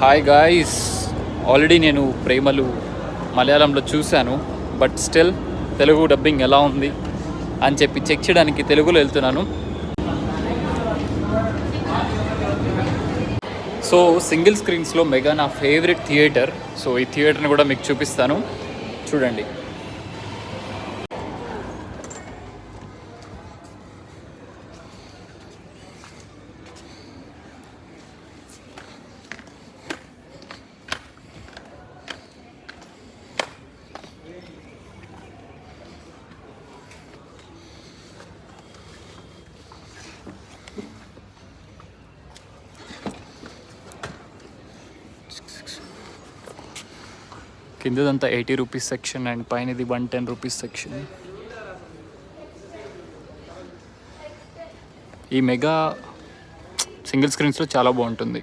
Hi guys, already నేను ప్రేమలు మలయాళంలో చూశాను. బట్ స్టిల్ తెలుగు డబ్బింగ్ ఎలా ఉంది అని చెప్పి చెక్ చేయడానికి తెలుగులో వెళ్తున్నాను. సో సింగిల్ స్క్రీన్స్లో మెగా నా ఫేవరెట్ థియేటర్. సో ఈ థియేటర్ని కూడా మీకు చూపిస్తాను, చూడండి. కిందదంతా 80 రూపీస్ సెక్షన్ అండ్ పైనది 110 రూపీస్ సెక్షన్. ఈ మెగా సింగిల్ స్క్రీన్స్లో చాలా బాగుంటుంది.